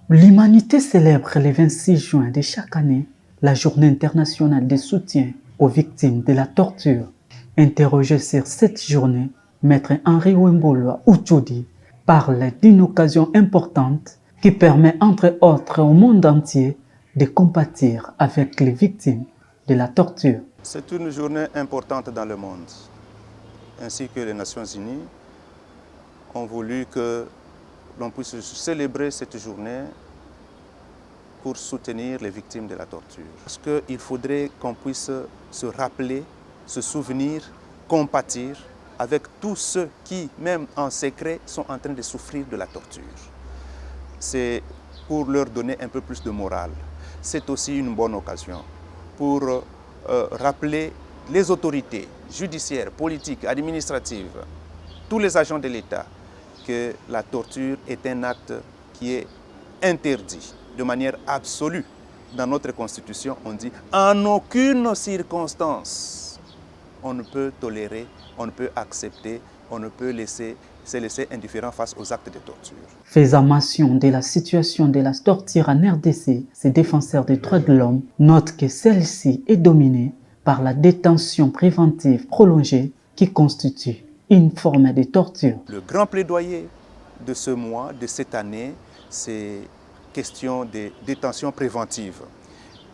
L'humanité célèbre le 26 juin de chaque année la Journée internationale de soutien aux victimes de la torture. Interrogé sur cette journée, Maître Henri Wembolo Uchudi parle d'une occasion importante qui permet entre autres au monde entier de compatir avec les victimes de la torture. C'est une journée importante dans le monde, ainsi que les Nations Unies ont voulu que l'on puisse célébrer cette journée pour soutenir les victimes de la torture. Parce qu'il faudrait qu'on puisse se rappeler, se souvenir, compatir avec tous ceux qui, même en secret, sont en train de souffrir de la torture. C'est pour leur donner un peu plus de morale. C'est aussi une bonne occasion pour rappeler les autorités judiciaires, politiques, administratives, tous les agents de l'État, que la torture est un acte qui est interdit de manière absolue. Dans notre Constitution, on dit « en aucune circonstance, on ne peut tolérer, on ne peut accepter, on ne peut se laisser indifférent face aux actes de torture ». Faisant mention de la situation de la torture en RDC, ces défenseurs des droits de l'homme notent que celle-ci est dominée par la détention préventive prolongée qui constitue une forme de torture. Le grand plaidoyer de ce mois, de cette année, c'est question de détention préventive.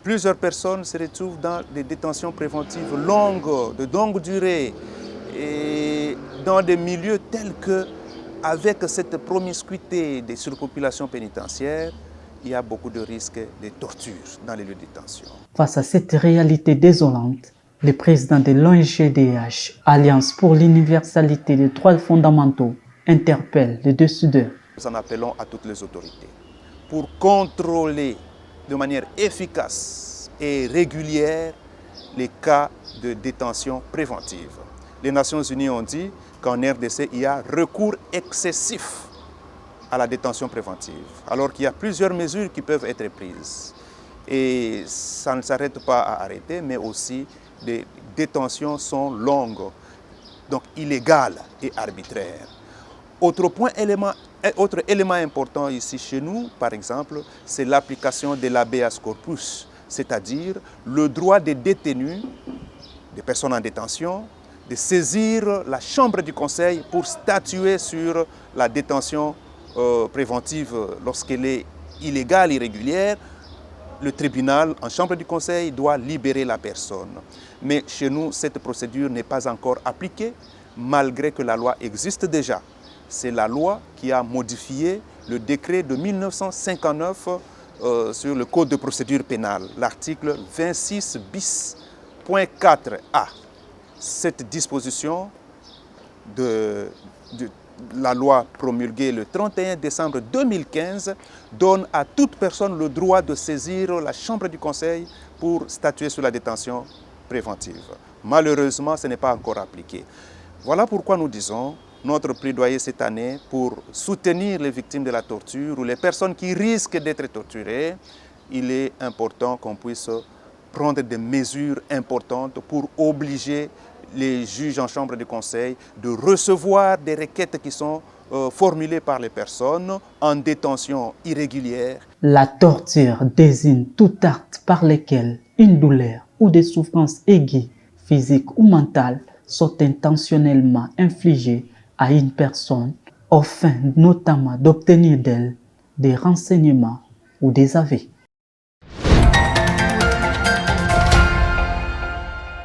Plusieurs personnes se retrouvent dans des détentions préventives longues, de longue durée, et dans des milieux tels que, avec cette promiscuité des surpopulations pénitentiaires, il y a beaucoup de risques de torture dans les lieux de détention. Face à cette réalité désolante, le président de l'ONG-DH, Alliance pour l'universalité des droits fondamentaux, interpelle les décideurs. Nous en appelons à toutes les autorités pour contrôler de manière efficace et régulière les cas de détention préventive. Les Nations Unies ont dit qu'en RDC, il y a recours excessif à la détention préventive, alors qu'il y a plusieurs mesures qui peuvent être prises. Et ça ne s'arrête pas à arrêter, mais aussi les détentions sont longues, donc illégales et arbitraires. Autre élément important ici chez nous, par exemple, c'est l'application de l'habeas corpus, c'est-à-dire le droit des détenus, des personnes en détention, de saisir la chambre du conseil pour statuer sur la détention préventive lorsqu'elle est illégale, irrégulière. Le tribunal, en chambre du conseil, doit libérer la personne. Mais chez nous, cette procédure n'est pas encore appliquée, malgré que la loi existe déjà. C'est la loi qui a modifié le décret de 1959 sur le Code de procédure pénale, l'article 26 bis.4a. Cette disposition de la loi promulguée le 31 décembre 2015 donne à toute personne le droit de saisir la chambre du conseil pour statuer sur la détention préventive. Malheureusement, ce n'est pas encore appliqué. Voilà pourquoi nous disons notre plaidoyer cette année pour soutenir les victimes de la torture ou les personnes qui risquent d'être torturées. Il est important qu'on puisse prendre des mesures importantes pour obliger les juges en chambre de conseil de recevoir des requêtes qui sont formulées par les personnes en détention irrégulière. La torture désigne tout acte par lequel une douleur ou des souffrances aiguës, physiques ou mentales, sont intentionnellement infligées à une personne afin notamment d'obtenir d'elle des renseignements ou des avis.